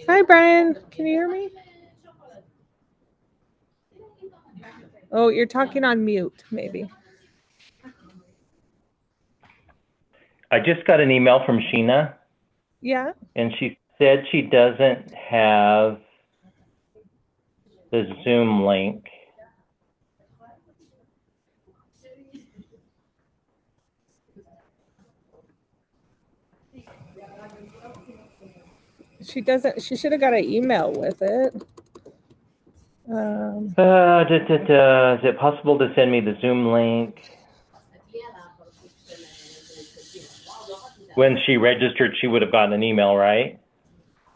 Hi, Brian. Can you hear me? Oh, you're talking on mute, maybe. I just got an email from Sheena. Yeah. And she said she doesn't have the Zoom link. She doesn't. She should have got an email with it. Is it possible to send me the Zoom link? When she registered, she would have gotten an email, right?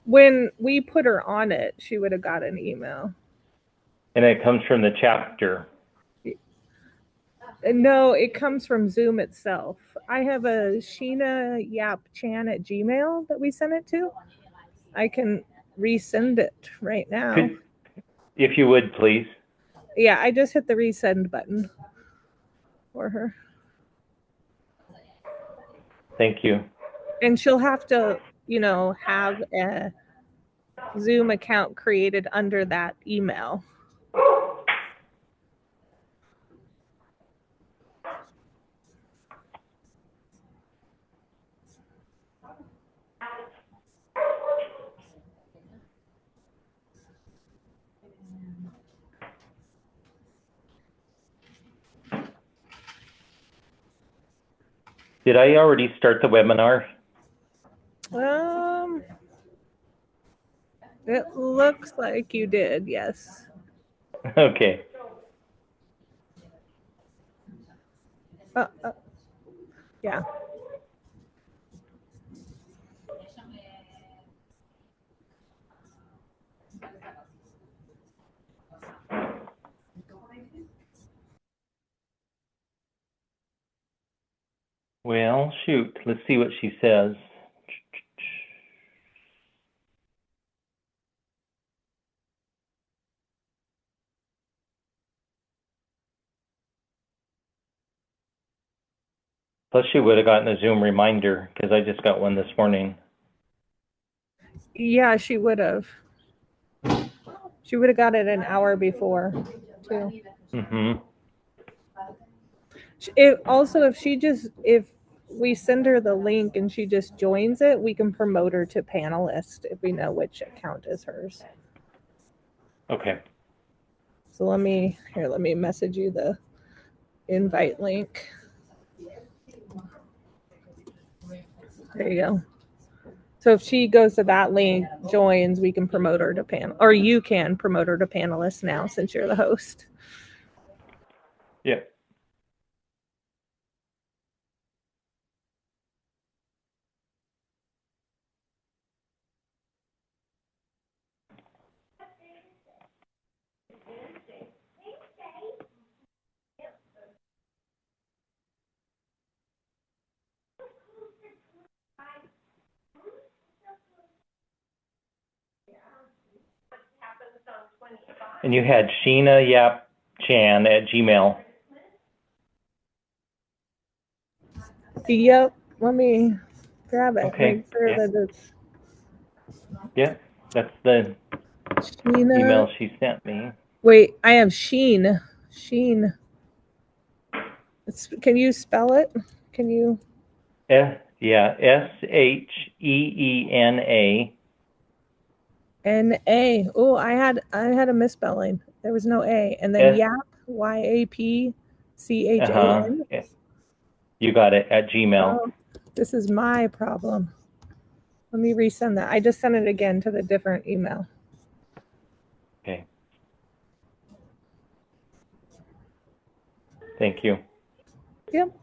When we put her on it, she would have got an email. And it comes from the chapter. No, it comes from Zoom itself. I have a Sheena Yap Chan at Gmail that we sent it to. I can resend it right now. If you would, please. Yeah, I just hit the resend button for her. Thank you. And she'll have to, have a Zoom account created under that email. Did I already start the webinar? It looks like you did, yes. Okay. Yeah. Well, shoot. Let's see what she says. Plus, she would have gotten a Zoom reminder because I just got one this morning. Yeah, she would have. She would have got it an hour before, too. Mm-hmm. If we send her the link and she just joins it, we can promote her to panelist if we know which account is hers. Okay. So let me message you the invite link. There you go. So if she goes to that link, joins, we can promote her to panel, or you can promote her to panelist now since you're the host. Yeah. And you had Sheena Yap Chan at Gmail. Yep. Let me grab it. Okay. Make sure that it's. Yeah, that's the Sheena. email she sent me. Wait, I have Sheen. Sheen. Can you spell it? Can you? Sheena. N-A. Oh, I had a misspelling. There was no A. And then Yap, Y-A-P-C-H-A-N. You got it at Gmail. Oh, this is my problem. Let me resend that. I just sent it again to the different email. Okay. Thank you. Yep.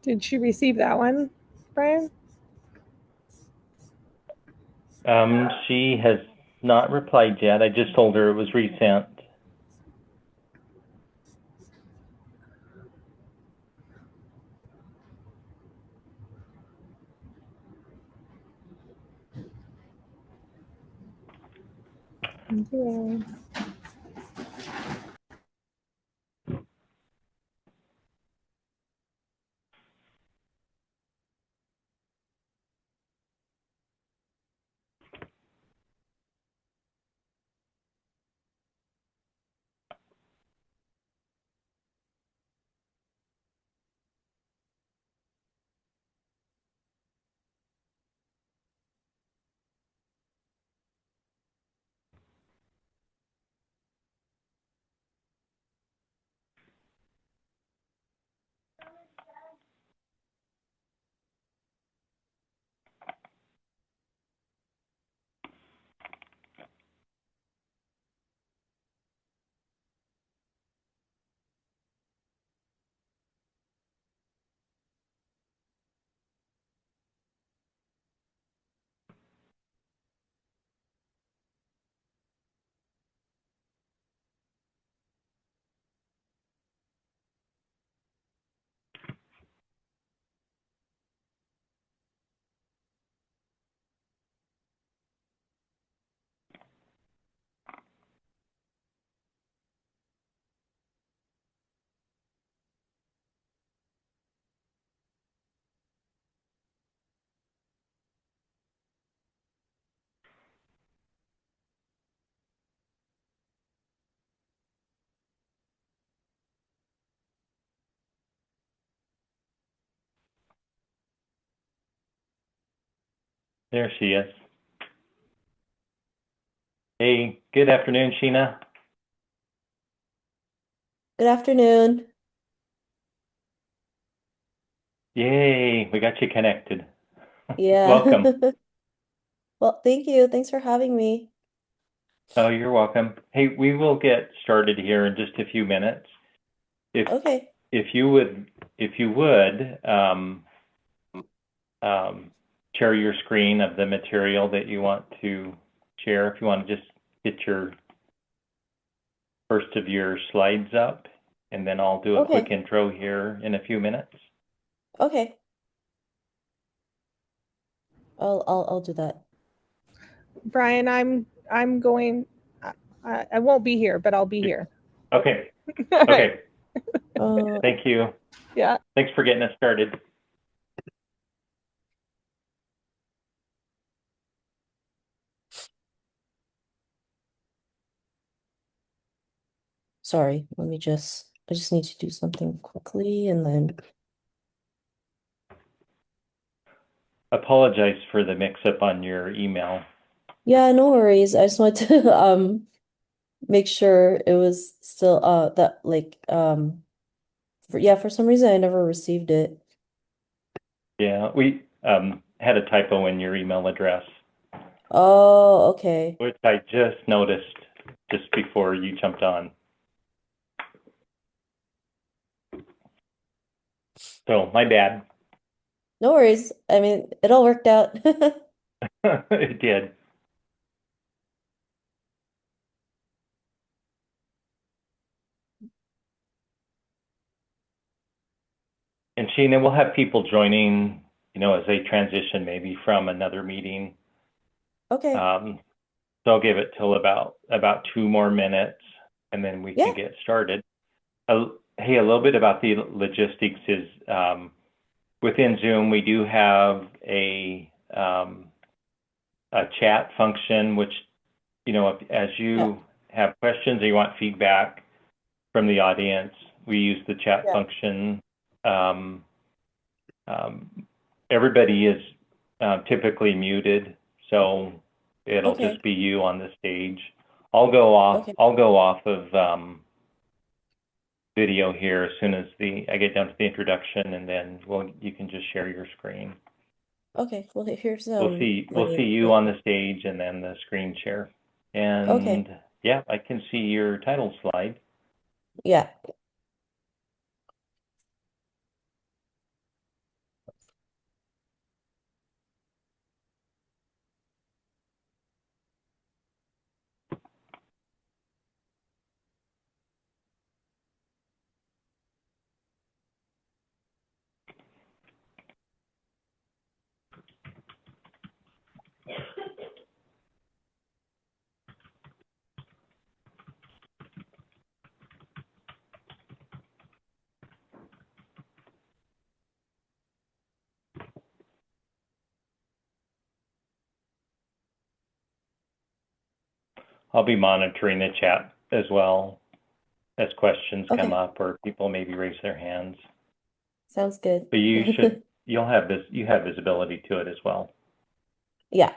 Did she receive that one, Brian? She has not replied yet. I just told her it was resent. Yeah. There she is. Hey, good afternoon, Sheena. Good afternoon. Yay, we got you connected. Yeah. Welcome. Well, thank you. Thanks for having me. Oh, you're welcome. Hey, we will get started here in just a few minutes. If Okay. if you would share your screen of the material that you want to share. If you want to just get your first of your slides up, and then I'll do a quick Okay. intro here in a few minutes. Okay. I'll do that. Brian, I'm going. I won't be here, but I'll be here. Okay. All right. Okay. Uh, Thank you. Yeah. Thanks for getting us started. sorry. I just need to do something quickly and then Apologize for the mix-up on your email. yeah, no worries. I just wanted to make sure it was still that like for some reason I never received it. Yeah, we had a typo in your email address, Oh, okay. which I just noticed just before you jumped on. So my bad. No worries. I mean, it all worked out. It did. And Sheena, we'll have people joining, as they transition maybe from another meeting. Okay. So I'll give it till about 2 more minutes, and then we Yeah. can get started. Hey, a little bit about the logistics is within Zoom we do have a chat function, which as Yeah. you have questions or you want feedback from the audience, we use the chat Yeah. function. Um, everybody is typically muted, so it'll Okay. just be you on the stage. I'll go off. Okay. I'll go off of video here as soon as I get down to the introduction, and then you can just share your screen. Okay. Well, here's We'll see my you on the stage and then the screen share. Okay. And yeah, I can see your title slide. Yeah. I'll be monitoring the chat as well as questions come Okay, up or people maybe raise their hands. sounds good. But you have visibility to it as well. Yeah.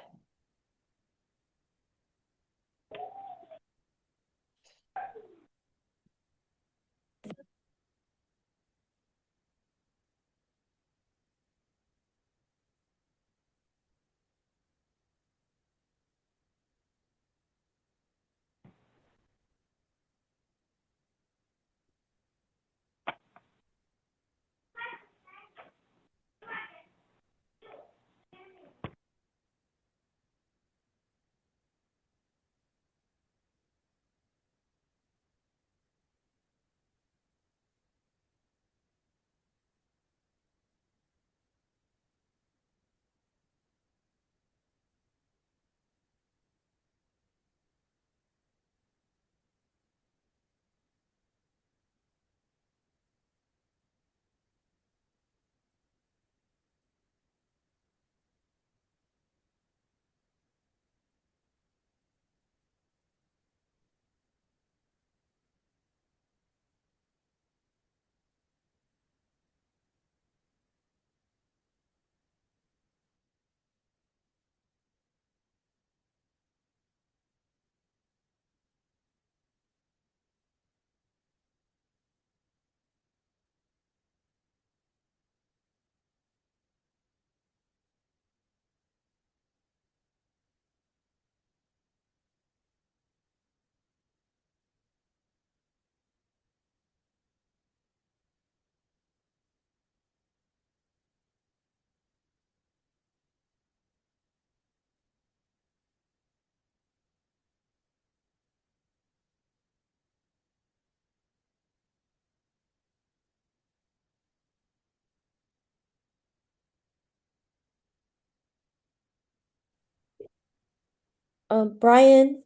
Brian,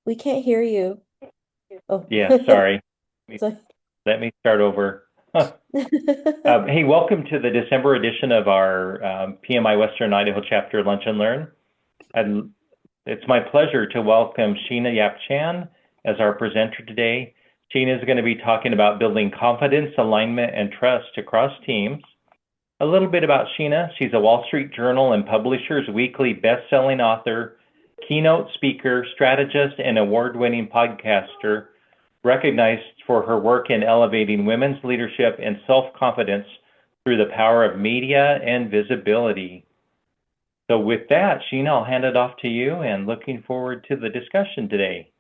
we can't hear you. Oh. Yeah, sorry. So- Let me start over. Hey, welcome to the December edition of our PMI Western Idaho Chapter Lunch and Learn. And it's my pleasure to welcome Sheena Yap-Chan as our presenter today. Sheena is going to be talking about building confidence, alignment, and trust across teams. A little bit about Sheena. She's a Wall Street Journal and Publishers Weekly best-selling author, keynote speaker, strategist, and award-winning podcaster, recognized for her work in elevating women's leadership and self-confidence through the power of media and visibility. So with that, Sheena, I'll hand it off to you and looking forward to the discussion today.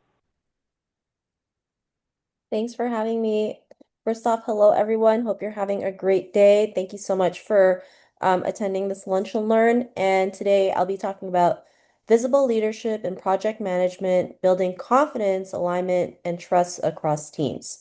Thanks for having me. First off, hello everyone. Hope you're having a great day. Thank you so much for attending this Lunch and Learn. And today I'll be talking about visible leadership and project management, building confidence, alignment, and trust across teams.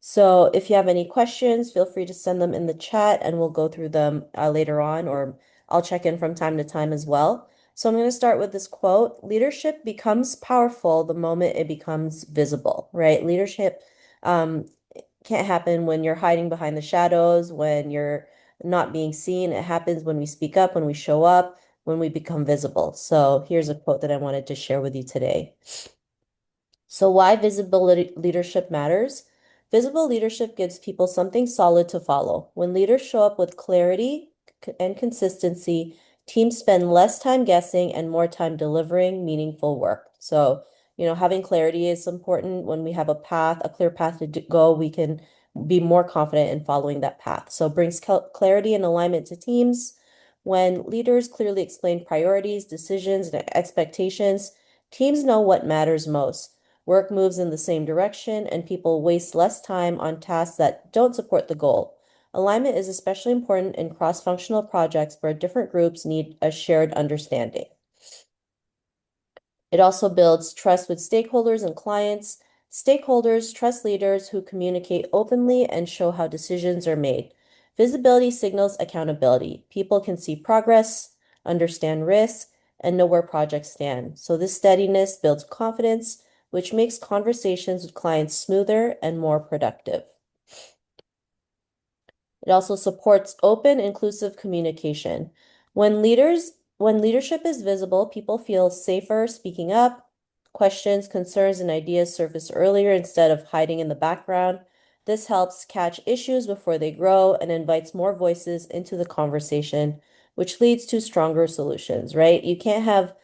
So if you have any questions, feel free to send them in the chat and we'll go through them later on, or I'll check in from time to time as well. So I'm going to start with this quote: leadership becomes powerful the moment it becomes visible, right? Leadership can't happen when you're hiding behind the shadows, when you're not being seen. It happens when we speak up, when we show up, when we become visible. So here's a quote that I wanted to share with you today. So why visibility leadership matters? Visible leadership gives people something solid to follow. When leaders show up with clarity and consistency, teams spend less time guessing and more time delivering meaningful work. So, having clarity is important. When we have a path, a clear path to go, we can be more confident in following that path. So it brings clarity and alignment to teams. When leaders clearly explain priorities, decisions, and expectations, teams know what matters most. Work moves in the same direction, and people waste less time on tasks that don't support the goal. Alignment is especially important in cross-functional projects where different groups need a shared understanding. It also builds trust with stakeholders and clients. Stakeholders trust leaders who communicate openly and show how decisions are made. Visibility signals accountability. People can see progress, understand risk, and know where projects stand. So this steadiness builds confidence, which makes conversations with clients smoother and more productive. It also supports open, inclusive communication. When leadership is visible, people feel safer speaking up, questions, concerns, and ideas surface earlier instead of hiding in the background. This helps catch issues before they grow and invites more voices into the conversation, which leads to stronger solutions, right? You can't have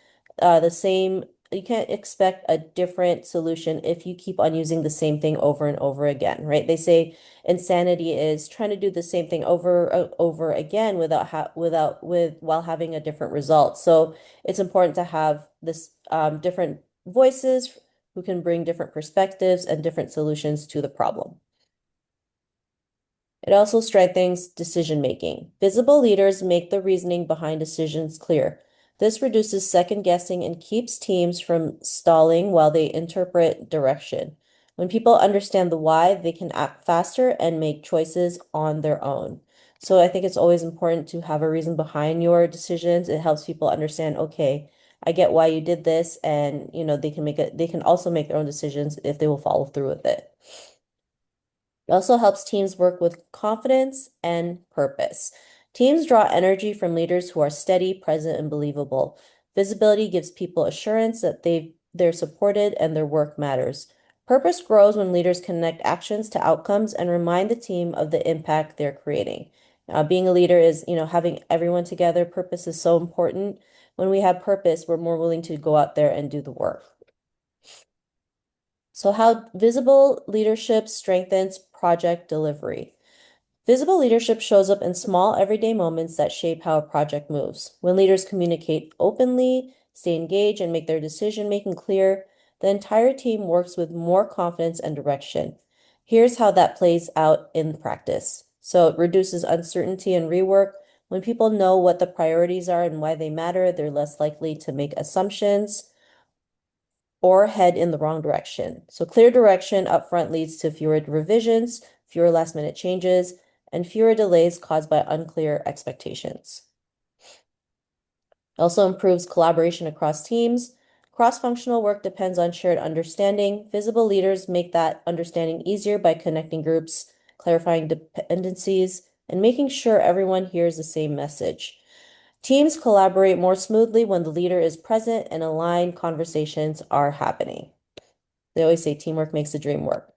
you can't expect a different solution if you keep on using the same thing over and over again, right? They say insanity is trying to do the same thing over again while having a different result. So it's important to have this different voices who can bring different perspectives and different solutions to the problem. It also strengthens decision making. Visible leaders make the reasoning behind decisions clear. This reduces second guessing and keeps teams from stalling while they interpret direction. When people understand the why, they can act faster and make choices on their own. So I think it's always important to have a reason behind your decisions. It helps people understand, okay, I get why you did this, and they can also make their own decisions if they will follow through with it. It also helps teams work with confidence and purpose. Teams draw energy from leaders who are steady, present, and believable. Visibility gives people assurance that they're supported and their work matters. Purpose grows when leaders connect actions to outcomes and remind the team of the impact they're creating. Being a leader is, having everyone together. Purpose is so important. When we have purpose, we're more willing to go out there and do the work. So how visible leadership strengthens project delivery. Visible leadership shows up in small everyday moments that shape how a project moves. When leaders communicate openly, stay engaged, and make their decision-making clear, the entire team works with more confidence and direction. Here's how that plays out in practice. So it reduces uncertainty and rework. When people know what the priorities are and why they matter, they're less likely to make assumptions or head in the wrong direction. So clear direction upfront leads to fewer revisions, fewer last-minute changes, and fewer delays caused by unclear expectations. It also improves collaboration across teams. Cross-functional work depends on shared understanding. Visible leaders make that understanding easier by connecting groups, clarifying dependencies, and making sure everyone hears the same message. Teams collaborate more smoothly when the leader is present and aligned conversations are happening. They always say teamwork makes the dream work.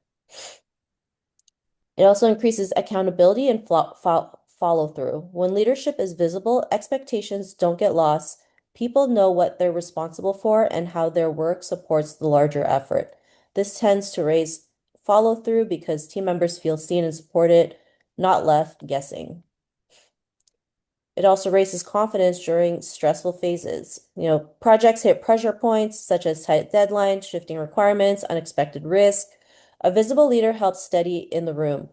It also increases accountability and follow through. When leadership is visible, expectations don't get lost. People know what they're responsible for and how their work supports the larger effort. This tends to raise follow through because team members feel seen and supported, not left guessing. It also raises confidence during stressful phases. Projects hit pressure points such as tight deadlines, shifting requirements, unexpected risk. A visible leader helps steady the room.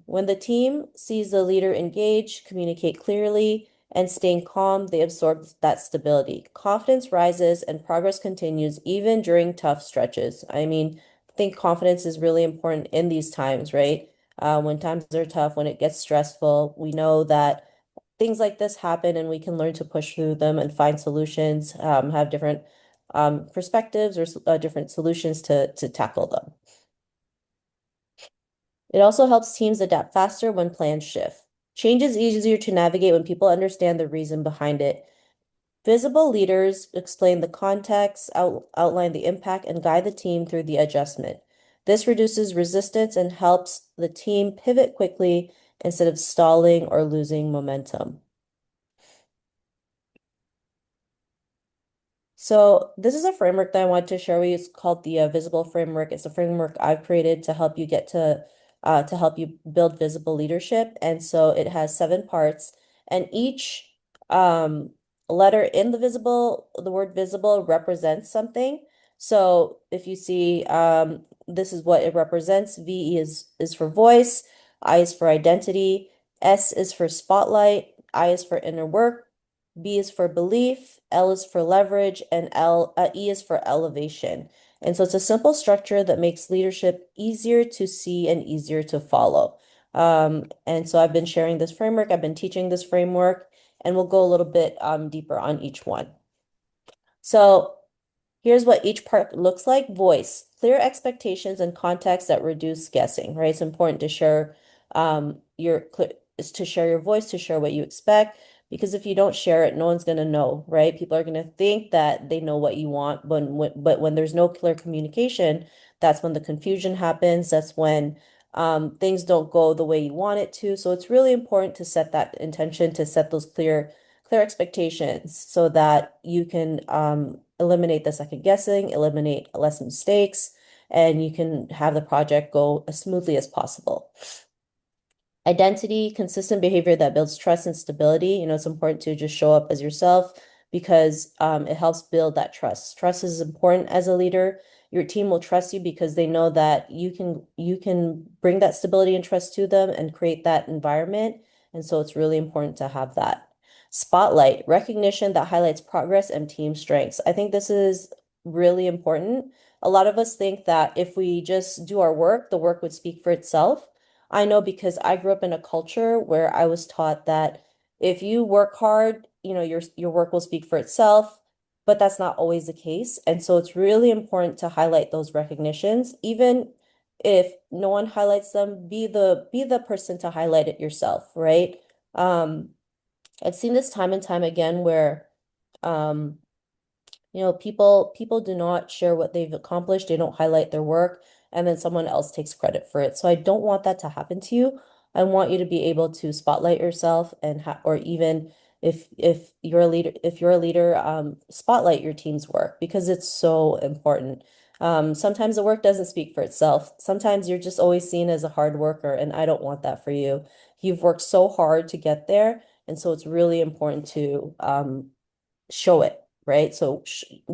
When the team sees the leader engage, communicate clearly, and staying calm, they absorb that stability. Confidence rises and progress continues even during tough stretches. I think confidence is really important in these times, right? When times are tough, when it gets stressful, we know that things like this happen and we can learn to push through them and find solutions, have different perspectives or different solutions to tackle them. It also helps teams adapt faster when plans shift. Change is easier to navigate when people understand the reason behind it. Visible leaders explain the context, outline the impact, and guide the team through the adjustment. This reduces resistance and helps the team pivot quickly instead of stalling or losing momentum. So this is a framework that I want to share with you. It's called the Visible Framework. It's a framework I've created to help you to help you build visible leadership. And so it has 7 parts, and each letter in the word visible represents something. So if you see, this is what it represents. V is for voice, I is for identity, S is for spotlight, I is for inner work, B is for belief, L is for leverage, and E is for elevation. And so it's a simple structure that makes leadership easier to see and easier to follow. And so I've been sharing this framework, I've been teaching this framework, and we'll go a little bit deeper on each one. So here's what each part looks like. Voice, clear expectations and context that reduce guessing, right? It's important to share your voice, to share what you expect. Because if you don't share it, no one's going to know, right? People are going to think that they know what you want, but when there's no clear communication, that's when the confusion happens. That's when things don't go the way you want it to. So it's really important to set that intention, to set those clear expectations so that you can eliminate the second guessing, eliminate less mistakes, and you can have the project go as smoothly as possible. Identity, consistent behavior that builds trust and stability. It's important to just show up as yourself because it helps build that trust. Trust is important as a leader. Your team will trust you because they know that you can bring that stability and trust to them and create that environment. And so it's really important to have that. Spotlight, recognition that highlights progress and team strengths. I think this is really important. A lot of us think that if we just do our work, the work would speak for itself. I know because I grew up in a culture where I was taught that if you work hard, your work will speak for itself, but that's not always the case. And so it's really important to highlight those recognitions, even if no one highlights them, be the person to highlight it yourself, right? I've seen this time and time again where um people do not share what they've accomplished. They don't highlight their work, and then someone else takes credit for it. So I don't want that to happen to you. I want you to be able to spotlight yourself and or even if you're a leader, spotlight your team's work because it's so important. Sometimes the work doesn't speak for itself. Sometimes you're just always seen as a hard worker, and I don't want that for you. You've worked so hard to get there, and so it's really important to show it, right? So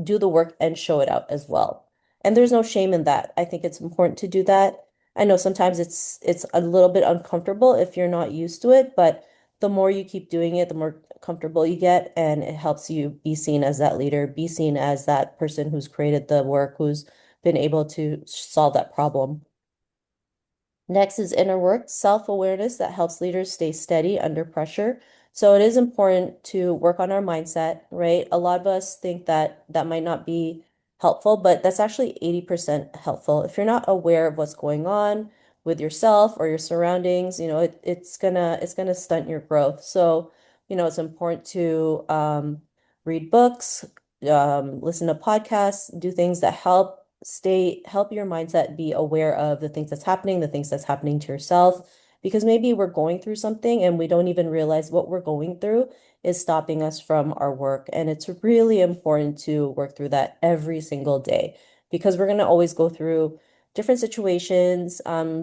do the work and show it out as well. And there's no shame in that. I think it's important to do that. I know sometimes it's a little bit uncomfortable if you're not used to it, but the more you keep doing it, the more comfortable you get, and it helps you be seen as that leader, be seen as that person who's created the work, who's been able to solve that problem. Next is inner work, self-awareness that helps leaders stay steady under pressure. So it is important to work on our mindset, right? A lot of us think that that might not be helpful, but that's actually 80% helpful. If you're not aware of what's going on with yourself or your surroundings, it's gonna stunt your growth. So, it's important to read books, listen to podcasts, do things that help your mindset be aware of the things the things that's happening to yourself. Because maybe we're going through something and we don't even realize what we're going through is stopping us from our work. And it's really important to work through that every single day because we're going to always go through different situations,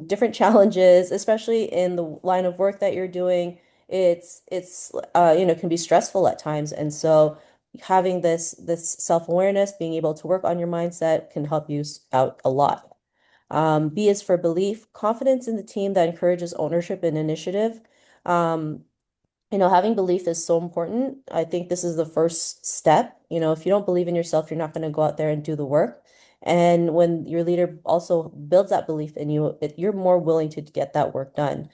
different challenges, especially in the line of work that you're doing. It's can be stressful at times. And so having this self-awareness, being able to work on your mindset can help you out a lot. B is for belief, confidence in the team that encourages ownership and initiative. Um, Having belief is so important. I think this is the first step. If you don't believe in yourself, you're not going to go out there and do the work. And when your leader also builds that belief in you, you're more willing to get that work done.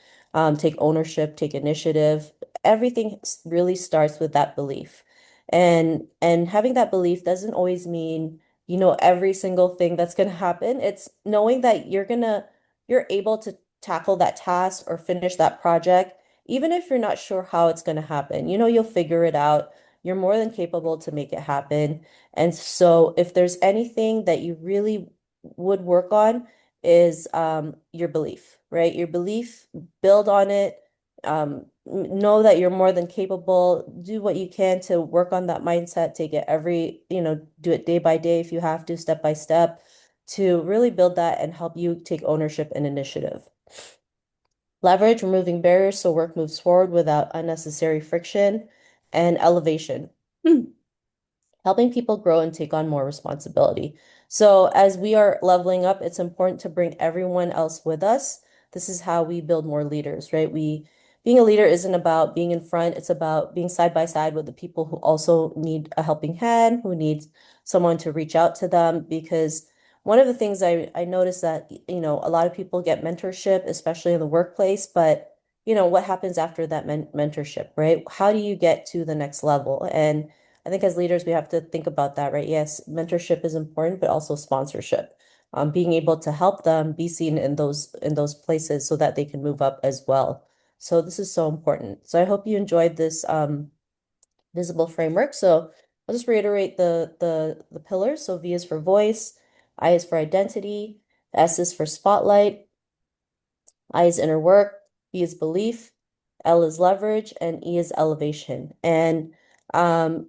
Take ownership, take initiative. Everything really starts with that belief. And having that belief doesn't always mean every single thing that's going to happen. It's knowing that you're able to tackle that task or finish that project even if you're not sure how it's going to happen. You'll figure it out. You're more than capable to make it happen. And so if there's anything that you really would work on is your belief, right? Your belief, build on it. Know that you're more than capable. Do what you can to work on that mindset. Take it do it day by day if you have to, step by step, to really build that and help you take ownership and initiative. Leverage, removing barriers so work moves forward without unnecessary friction. And elevation, helping people grow and take on more responsibility. So as we are leveling up, it's important to bring everyone else with us. This is how we build more leaders, right? Being a leader isn't about being in front, it's about being side by side with the people who also need a helping hand, who needs someone to reach out to them. Because one of the things I noticed that, a lot of people get mentorship, especially in the workplace, but what happens after that mentorship, right? How do you get to the next level? And I think as leaders, we have to think about that, right? Yes, mentorship is important, but also sponsorship. Being able to help them be seen in those places so that they can move up as well. So this is so important. So I hope you enjoyed this visible framework. So I'll just reiterate the pillars. So V is for voice, I is for identity, S is for spotlight, I is inner work, B is belief, L is leverage, and E is elevation. And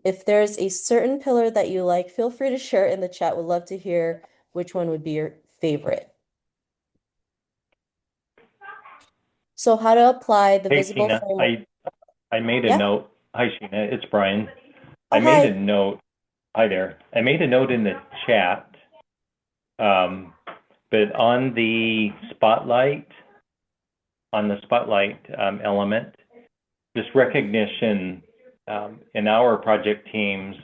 if there's a certain pillar that you like, feel free to share it in the chat. Would love to hear which one would be your favorite. So how to apply the Hey, visible Sheena, framework. I made a Yeah. note. Hi, Sheena, it's Brian. Oh, I made a hi. note. Hi there. I made a note in the chat, but on the spotlight, element, just recognition in our project teams,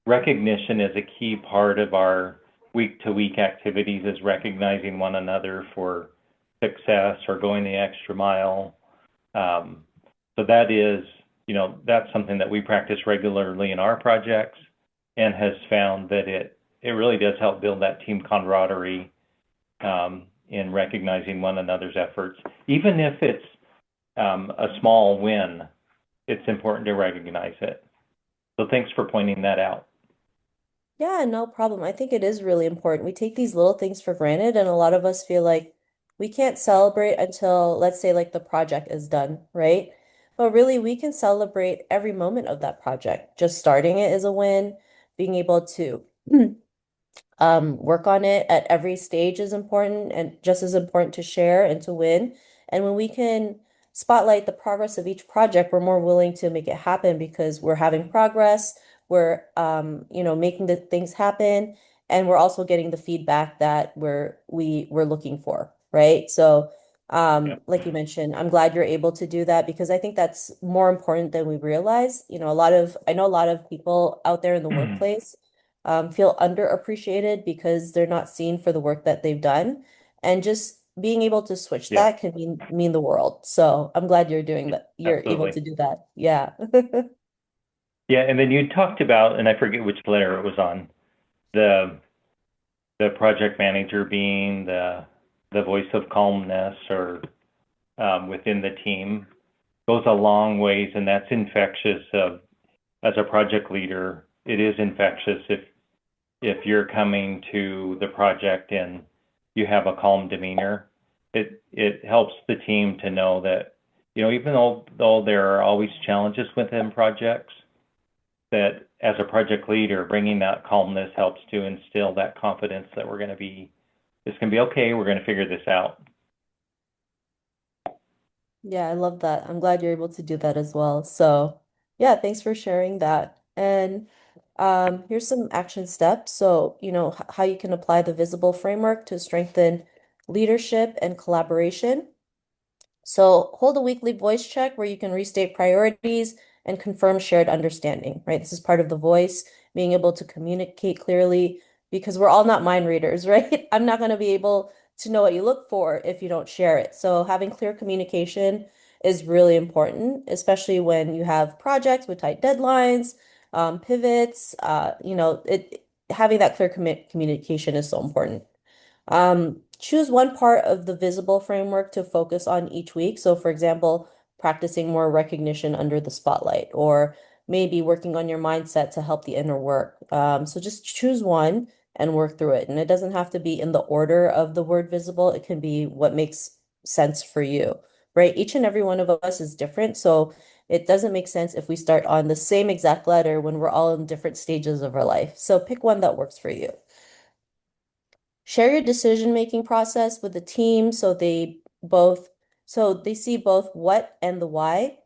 recognition is a key part of our week-to-week activities, is recognizing one another for success or going the extra mile. So that is, that's something that we practice regularly in our projects, and has found that it really does help build that team camaraderie in recognizing one another's efforts. Even if it's a small win, it's important to recognize it. So thanks for pointing that out. Yeah, no problem. I think it is really important. We take these little things for granted, and a lot of us feel like we can't celebrate until, let's say, like the project is done, right? But really, we can celebrate every moment of that project. Just starting it is a win, being able to work on it at every stage is important and just as important to share and to win. And when we can spotlight the progress of each project, we're more willing to make it happen because we're having progress, we're making the things happen, and we're also getting the feedback that we're looking for, right? So Yeah. like you mentioned, I'm glad you're able to do that because I think that's more important than we realize. I know a lot of people out there in the workplace feel underappreciated because they're not seen for the work that they've done. And just being able to switch Yeah, that can mean the world. So I'm glad you're doing that. You're able to absolutely. do that. Yeah. Yeah, and then you talked about, and I forget which letter it was on, the project manager being the voice of calmness or within the team goes a long ways, and that's infectious. As a project leader, it is infectious if you're coming to the project and you have a calm demeanor. It helps the team to know that, even though there are always challenges within projects, that as a project leader, bringing that calmness helps to instill that confidence that it's going to be okay, we're going to figure this out. Yeah, I love that. I'm glad you're able to do that as well. So, yeah, thanks for sharing that. And here's some action steps. So, how you can apply the visible framework to strengthen leadership and collaboration. So hold a weekly voice check where you can restate priorities and confirm shared understanding, right? This is part of the voice, being able to communicate clearly because we're all not mind readers, right? I'm not going to be able to know what you look for if you don't share it. So having clear communication is really important, especially when you have projects with tight deadlines, pivots, having that clear communication is so important. Choose one part of the visible framework to focus on each week. So, for example, practicing more recognition under the spotlight, or maybe working on your mindset to help the inner work. So just choose one and work through it. And it doesn't have to be in the order of the word visible. It can be what makes sense for you, right? Each and every one of us is different. So it doesn't make sense if we start on the same exact letter when we're all in different stages of our life. So pick one that works for you. Share your decision-making process with the team so they see both what and the why.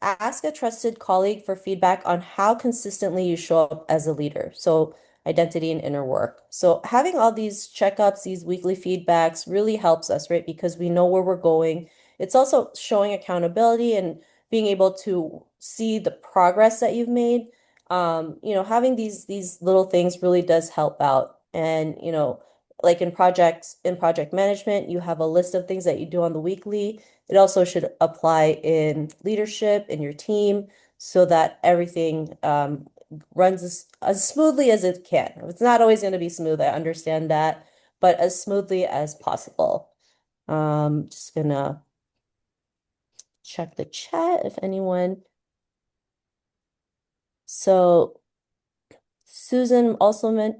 Ask a trusted colleague for feedback on how consistently you show up as a leader. So identity and inner work. So having all these checkups, these weekly feedbacks really helps us, right? Because we know where we're going. It's also showing accountability and being able to see the progress that you've made. Having these little things really does help out. And, like in project management, you have a list of things that you do on the weekly. It also should apply in leadership in your team so that everything runs as smoothly as it can. It's not always going to be smooth, I understand that, but as smoothly as possible. Just gonna check the chat if anyone So Susan also meant,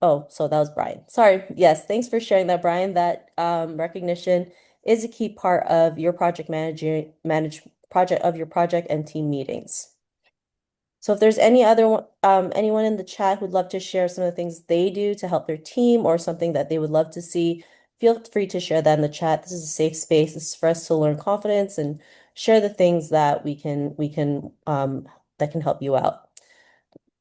oh, so that was Brian. Sorry. Yes, thanks for sharing that, Brian. That recognition is a key part of your project of your project and team meetings. So if there's anyone in the chat who'd love to share some of the things they do to help their team or something that they would love to see, feel free to share that in the chat. This is a safe space. This is for us to learn confidence and share the things that that can help you out.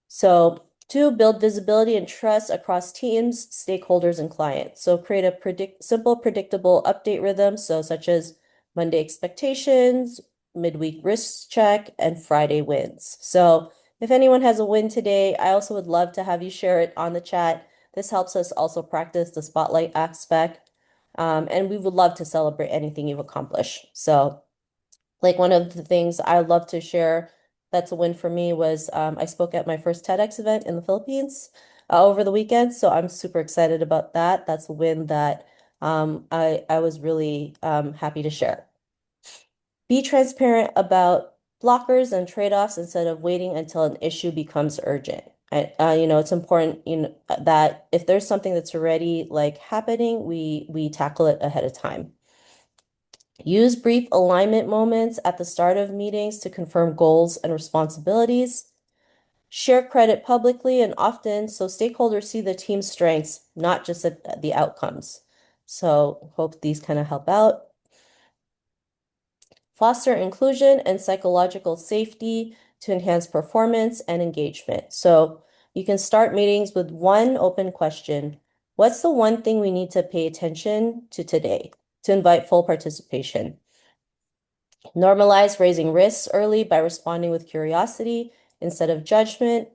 So two, build visibility and trust across teams, stakeholders, and clients. So create a simple, predictable update rhythm. So such as Monday expectations, midweek risk check, and Friday wins. So if anyone has a win today, I also would love to have you share it on the chat. This helps us also practice the spotlight aspect. And we would love to celebrate anything you've accomplished. So like one of the things I love to share that's a win for me was I spoke at my first TEDx event in the Philippines over the weekend. So I'm super excited about that. That's a win that I was really happy to share. Be transparent about blockers and trade-offs instead of waiting until an issue becomes urgent. It's important, that if there's something that's already like happening, we tackle it ahead of time. Use brief alignment moments at the start of meetings to confirm goals and responsibilities. Share credit publicly and often so stakeholders see the team's strengths, not just the outcomes. So hope these kind of help out. Foster inclusion and psychological safety to enhance performance and engagement. So you can start meetings with one open question. What's the one thing we need to pay attention to today to invite full participation? Normalize raising risks early by responding with curiosity instead of judgment.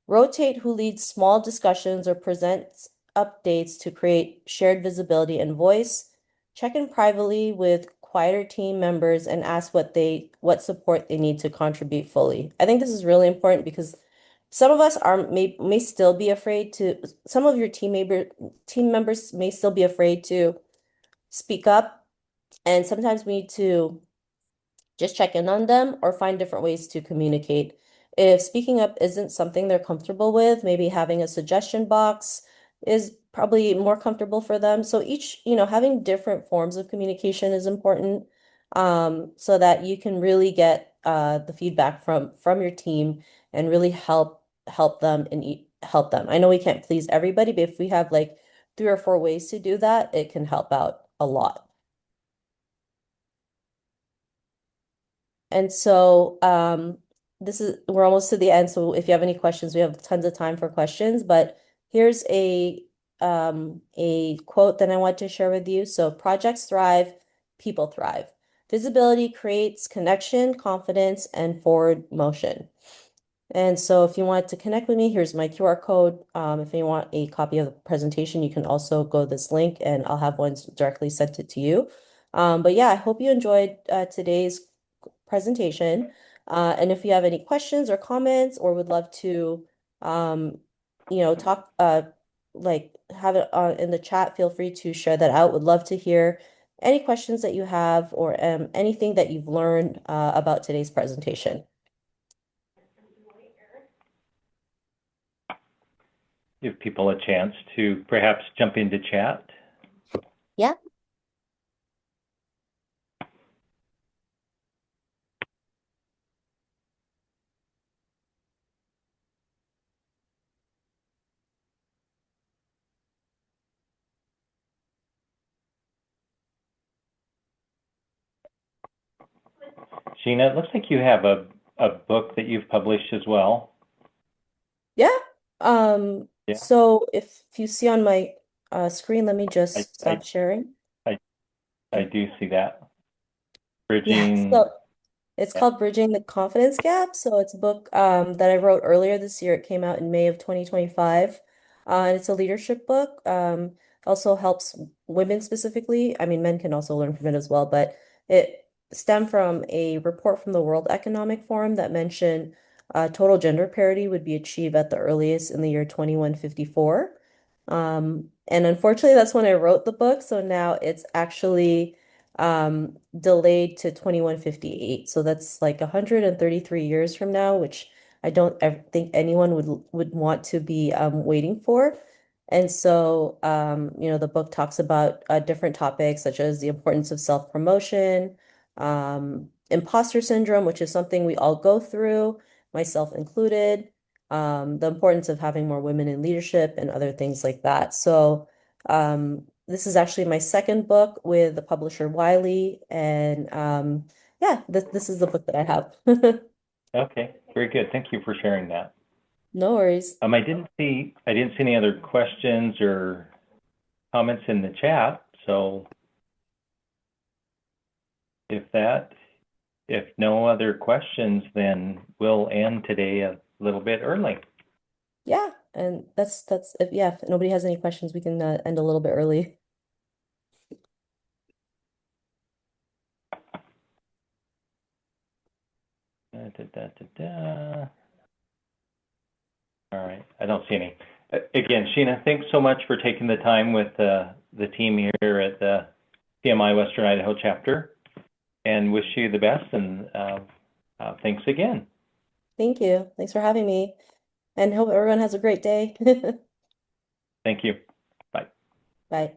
Rotate who leads small discussions or presents updates to create shared visibility and voice. Check in privately with quieter team members and ask what support they need to contribute fully. I think this is really important because some of us may still be afraid to, some of your team members may still be afraid to speak up. And sometimes we need to just check in on them or find different ways to communicate. If speaking up isn't something they're comfortable with, maybe having a suggestion box is probably more comfortable for them. So having different forms of communication is important, so that you can really get the feedback from your team and really help them and help them. I know we can't please everybody, but if we have like 3 or 4 ways to do that, it can help out a lot. And so we're almost to the end. So if you have any questions, we have tons of time for questions, but here's a quote that I want to share with you. So projects thrive, people thrive. Visibility creates connection, confidence, and forward motion. And so if you want to connect with me, here's my QR code. If you want a copy of the presentation, you can also go this link and I'll have one directly sent it to you. But yeah, I hope you enjoyed today's presentation. And if you have any questions or comments or would love to, talk, have it in the chat, feel free to share that out. Would love to hear any questions that you have or anything that you've learned about today's presentation. Give people a chance to perhaps jump into chat. Yeah. Sheena, it looks like you have a book that you've published as well. Yeah. Yeah. So if you see on my screen, let me just I stop sharing. I do see that. Yeah, Bridging. so it's Yeah. called Bridging the Confidence Gap. So it's a book that I wrote earlier this year. It came out in May of 2025. And it's a leadership book. Also helps women specifically. I mean, men can also learn from it as well, but it stemmed from a report from the World Economic Forum that mentioned total gender parity would be achieved at the earliest in the year 2154. And unfortunately, that's when I wrote the book. So now it's actually delayed to 2158. So that's like 133 years from now, which I don't ever think anyone would want to be waiting for. And so, the book talks about different topics such as the importance of self-promotion, imposter syndrome, which is something we all go through, myself included, the importance of having more women in leadership and other things like that. So, this is actually my second book with the publisher Wiley, and yeah, this is the book that I have. Okay, very good. Thank you for sharing that. No worries. I didn't see any other questions or comments in the chat. So if no other questions, then we'll end today a little bit early. Yeah, and that's if nobody has any questions, we can end a little bit early. All right, I don't see any. Again, Sheena, thanks so much for taking the time with the team here at the PMI Western Idaho chapter, and wish you the best, and thanks again. Thank you. Thanks for having me, and hope everyone has a great day. Thank you. Bye. Bye.